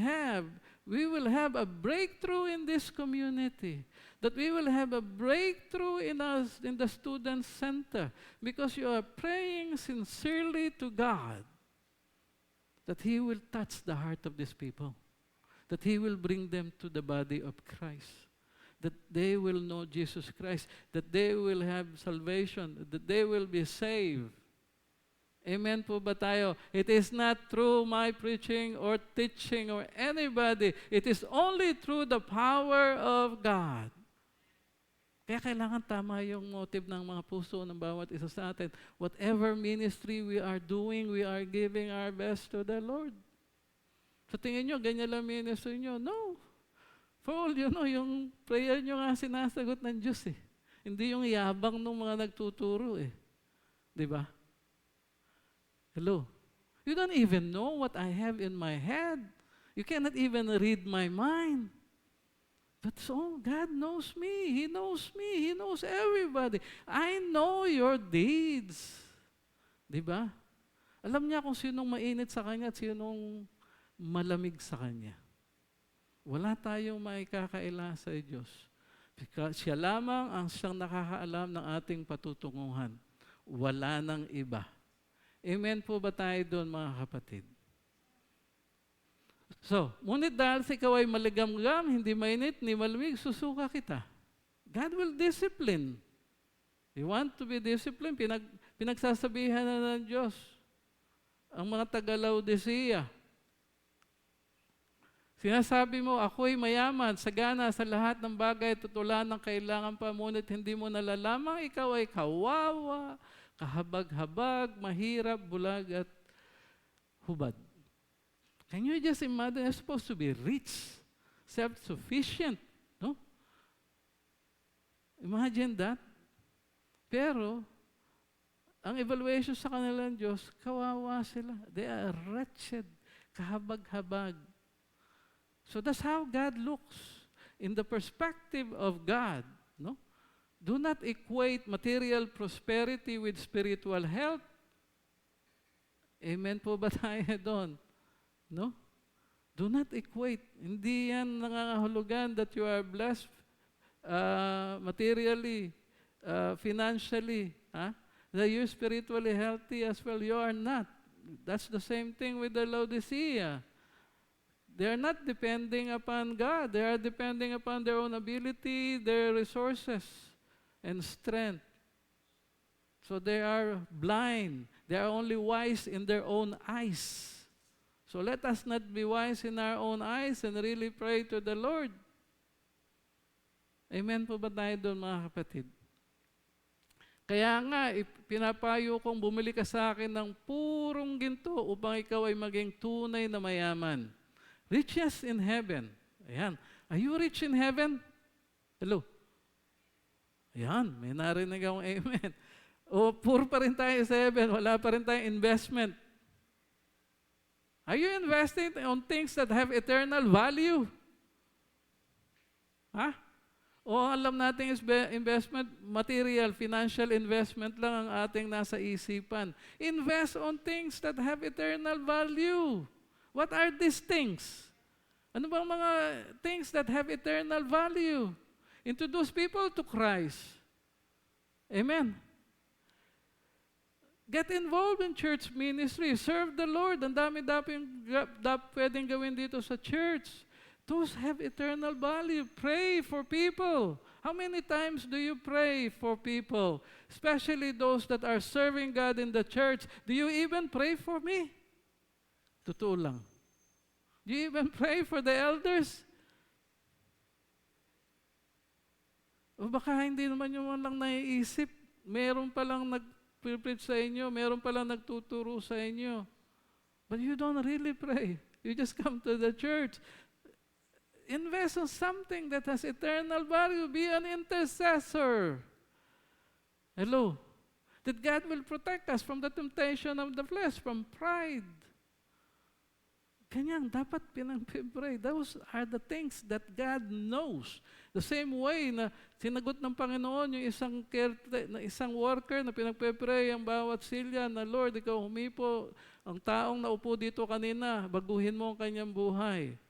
have a breakthrough in this community, that we will have a breakthrough in us in the student center, because you are praying sincerely to God that He will touch the heart of these people, that He will bring them to the body of Christ, that they will know Jesus Christ, that they will have salvation, that they will be saved. Amen po ba tayo? It is not through my preaching or teaching or anybody. It is only through the power of God. Kaya kailangan tama yung motive ng mga puso ng bawat isa sa atin. Whatever ministry we are doing, we are giving our best to the Lord. So tingin nyo, ganyan lang ministry nyo? No. For all you know, yung prayer nyo nga sinasagot ng Diyos eh. Hindi yung yabang ng mga nagtuturo eh. Di ba? Hello? You don't even know what I have in my head. You cannot even read my mind. But so God knows me. He knows me. He knows everybody. I know your deeds. Diba? Alam niya kung sinong mainit sa Kanya at sinong malamig sa Kanya. Wala tayong maikakaila sa Diyos. Because siya lamang ang siyang nakakaalam ng ating patutunguhan. Wala nang iba. Amen po ba tayo doon, mga kapatid? So, ngunit dahil sa ikaw ay maligamgam, hindi mainit, ni malamig, susuka kita. God will discipline. You want to be disciplined? Pinagsasabihan na ng Diyos ang mga taga-Laodicea. Sinasabi mo, ako'y mayaman, sagana sa lahat ng bagay, tutulan ng kailangan pa, ngunit hindi mo nalalamang ikaw ay kawawa, kahabag-habag, mahirap, bulag, at hubad. Can you just imagine? You're supposed to be rich, self-sufficient, no? Imagine that. Pero, ang evaluation sa kanila ng Diyos, kawawa sila. They are wretched, kahabag-habag. So that's how God looks. In the perspective of God, no? Do not equate material prosperity with spiritual health. Amen po ba tayo doon? No? Do not equate. Hindi yan nangangahulugan that you are blessed materially, financially. That you're spiritually healthy as well. You are not. That's the same thing with the Laodicea. They are not depending upon God. They are depending upon their own ability, their resources, and strength. So they are blind. They are only wise in their own eyes. So let us not be wise in our own eyes and really pray to the Lord. Amen po ba tayo doon, mga kapatid? Kaya nga, pinapayo kong bumili ka sa akin ng purong ginto upang ikaw ay maging tunay na mayaman. Riches in heaven. Ayan. Are you rich in heaven? Hello? Ayan, may narinig akong amen. O, poor pa rin tayo sa heaven, wala pa rin tayong investment. Are you investing on things that have eternal value? O alam natin investment, material, financial investment lang ang ating nasa isipan. Invest on things that have eternal value. What are these things? Ano bang mga things that have eternal value? Introduce people to Christ. Amen. Get involved in church ministry. Serve the Lord. Ang dami pwedeng gawin dito sa church. Those have eternal value. Pray for people. How many times do you pray for people? Especially those that are serving God in the church. Do you even pray for me? Totoo lang. Do you even pray for the elders? O baka hindi naman yung lang naiisip. Meron palang nag-preach sa inyo. Meron palang nagtuturo sa inyo. But you don't really pray. You just come to the church. Invest on something that has eternal value. Be an intercessor. Hello? That God will protect us from the temptation of the flesh, from pride. Kanyang dapat pinag-pray. Those are the things that God knows. The same way na sinagot ng Panginoon yung isang worker na pinagpe-pray ang bawat silya na, Lord, ikaw humipo, ang taong naupo dito kanina, baguhin mo ang kanyang buhay.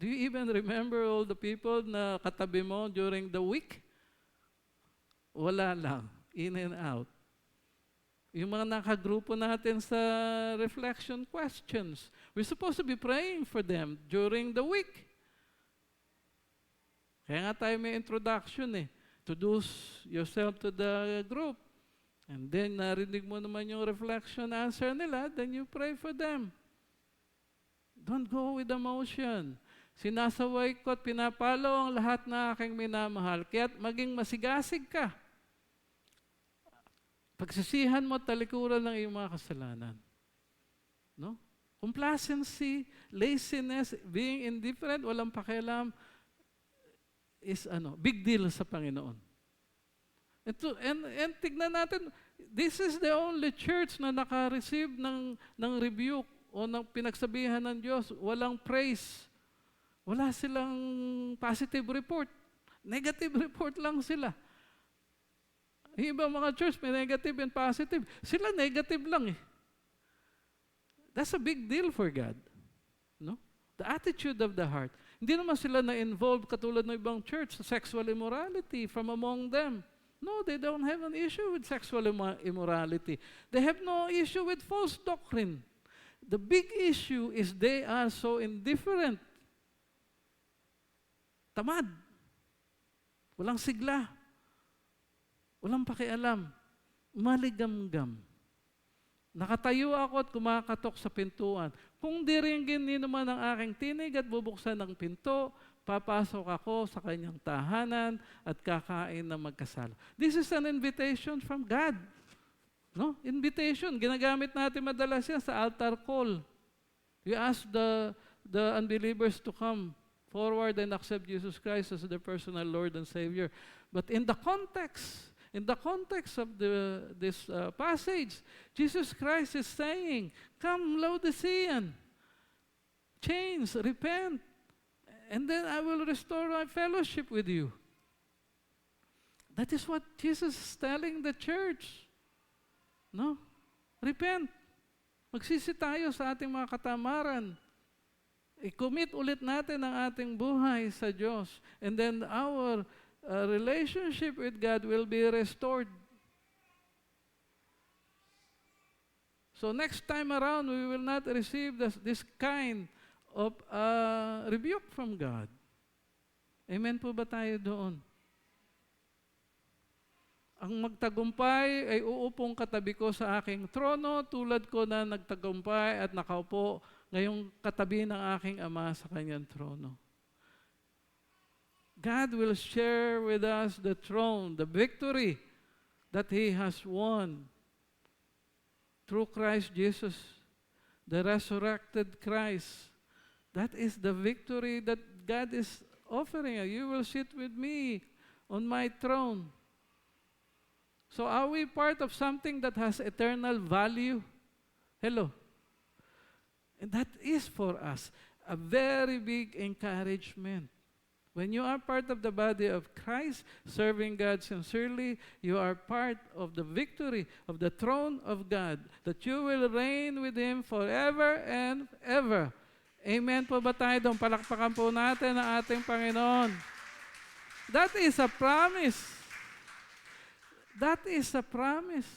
Do you even remember all the people na katabi mo during the week? Wala lang. In and out. Yung mga nakagrupo natin sa reflection questions, we're supposed to be praying for them during the week. Kaya nga tayo may introduction Introduce yourself to the group. And then narinig mo naman yung reflection answer nila, then you pray for them. Don't go with emotion. Sinasaway ko at pinapalo ang lahat na aking minamahal. Kaya't maging masigasig ka. Pagsisihan mo at talikuran ng iyong mga kasalanan. No? Complacency, laziness, being indifferent, walang pakialam, is big deal sa Panginoon. And tignan natin, this is the only church na naka-receive ng rebuke o ng pinagsabihan ng Diyos. Walang praise. Wala silang positive report. Negative report lang sila. Iba mga church, may negative and positive. Sila negative lang That's a big deal for God. No? The attitude of the heart. Hindi naman sila na-involved katulad ng ibang church sa sexual immorality from among them. No, they don't have an issue with sexual immorality. They have no issue with false doctrine. The big issue is they are so indifferent. Tamad. Walang sigla. Walang pakialam. Maligamgam. Nakatayo ako at kumakatok sa pintuan. Kung diringgin ni naman ang aking tinig at bubuksan ng pinto, papasok ako sa kanyang tahanan at kakain na magkasala. This is an invitation from God. No? Invitation. Ginagamit natin madalas yan sa altar call. You ask the unbelievers to come forward and accept Jesus Christ as their personal Lord and Savior. But in the context of this passage, Jesus Christ is saying, come Laodicean, change, repent, and then I will restore my fellowship with you. That is what Jesus is telling the church. No? Repent. Magsisi tayo sa ating mga katamaran. I-commit ulit natin ang ating buhay sa Diyos. And then our relationship with God will be restored. So next time around, we will not receive this kind of rebuke from God. Amen po ba tayo doon? Ang magtagumpay ay uupong katabi ko sa aking trono, tulad ko na nagtagumpay at nakaupo ngayong katabi ng aking Ama sa kanyang trono. God will share with us the throne, the victory that He has won through Christ Jesus, the resurrected Christ. That is the victory that God is offering. You will sit with me on my throne. So are we part of something that has eternal value? Hello. And that is for us a very big encouragement. When you are part of the body of Christ, serving God sincerely, you are part of the victory of the throne of God, that you will reign with Him forever and ever. Amen po ba tayo doon? Palakpakan po natin ang ating Panginoon. That is a promise. That is a promise.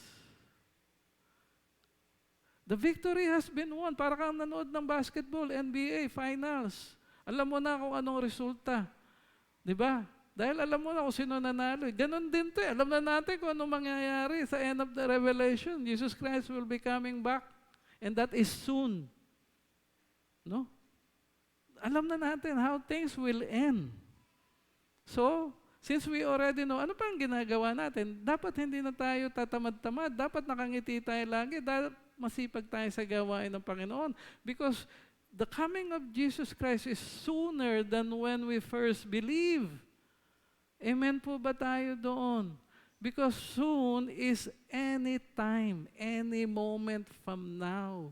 The victory has been won. Para kang nanood ng basketball, NBA finals. Alam mo na kung anong resulta. Di ba? Dahil alam mo na kung sino nanalo. Ganon din to. Alam na natin kung anong mangyayari sa end of the Revelation. Jesus Christ will be coming back. And that is soon. No? Alam na natin how things will end. So, since we already know, ano pa ang ginagawa natin? Dapat hindi na tayo tatamad-tamad. Dapat nakangiti tayo lagi. Dapat masipag tayo sa gawain ng Panginoon. Because the coming of Jesus Christ is sooner than when we first believe. Amen po ba tayo doon? Because soon is any time, any moment from now.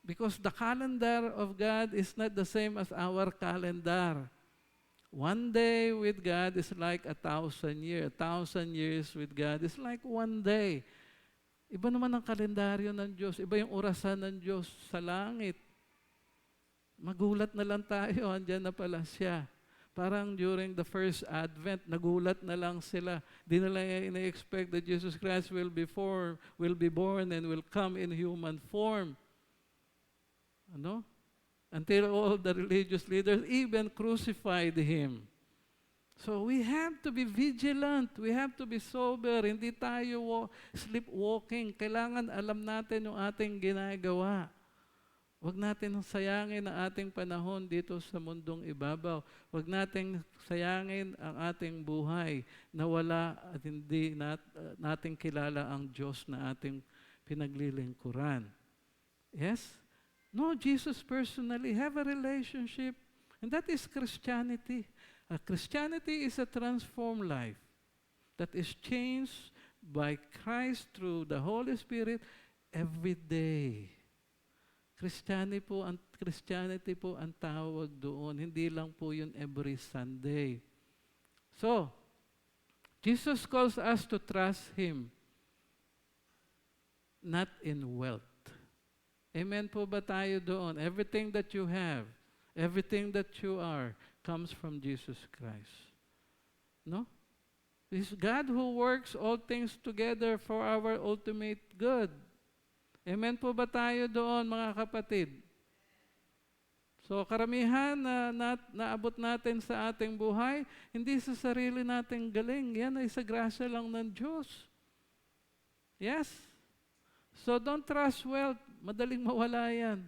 Because the calendar of God is not the same as our calendar. One day with God is like 1,000 years. 1,000 years with God is like one day. Iba naman ang kalendaryo ng Diyos. Iba yung orasan ng Diyos sa langit. Magulat na lang tayo, andyan na pala siya. Parang during the first Advent, nagulat na lang sila. Di nila ina-expect that Jesus Christ will be born and will come in human form. Ano? Until all the religious leaders even crucified Him. So we have to be vigilant. We have to be sober. Hindi tayo sleepwalking. Kailangan alam natin yung ating ginagawa. Huwag natin sayangin ang ating panahon dito sa mundong ibabaw. Huwag natin sayangin ang ating buhay na wala at hindi natin kilala ang Diyos na ating pinaglilingkuran. Yes? No, Jesus personally have a relationship, and that is Christianity. Christianity is a transformed life that is changed by Christ through the Holy Spirit every day. Christianity po ang tawag doon, hindi lang po yun every Sunday. So, Jesus calls us to trust Him, not in wealth. Amen po ba tayo doon? Everything that you have, everything that you are, comes from Jesus Christ. No? This God who works all things together for our ultimate good. Amen po ba tayo doon, mga kapatid? So, karamihan na naabot natin sa ating buhay, hindi sa sarili nating galing. Yan ay sa grasya lang ng Diyos. Yes? So, don't trust wealth. Madaling mawala yan.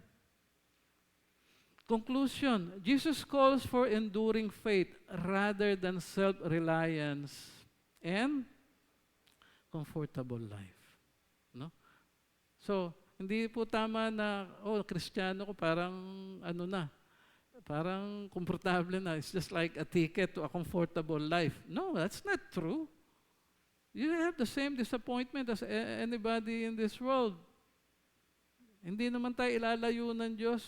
Conclusion, Jesus calls for enduring faith rather than self-reliance and comfortable life. No? So, hindi po tama na, Kristiyano ko parang parang komportable na. It's just like a ticket to a comfortable life. No, that's not true. You have the same disappointment as anybody in this world. Hindi naman tayo ilalayo ng Diyos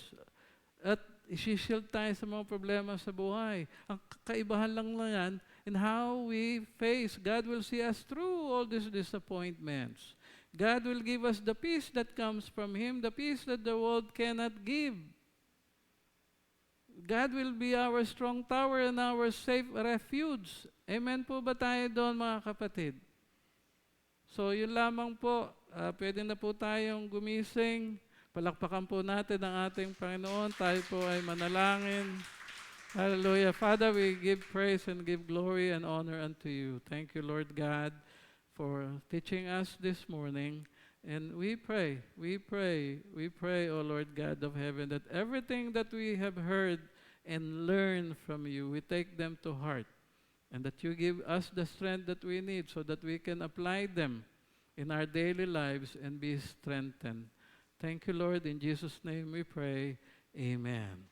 at isi-shield tayo sa mga problema sa buhay. Ang kaibahan lang na yan in how we face. God will see us through all these disappointments. God will give us the peace that comes from Him, the peace that the world cannot give. God will be our strong tower and our safe refuge. Amen po ba tayo doon, mga kapatid? So, yun lamang po. Pwede na po tayong gumising. Palakpakan po natin ang ating Panginoon. Tayo po ay manalangin. Hallelujah. Father, we give praise and give glory and honor unto you. Thank you, Lord God, for teaching us this morning. And we pray, O Lord God of heaven, that everything that we have heard and learned from you, we take them to heart. And that you give us the strength that we need so that we can apply them in our daily lives and be strengthened. Thank you, Lord. In Jesus' name we pray. Amen.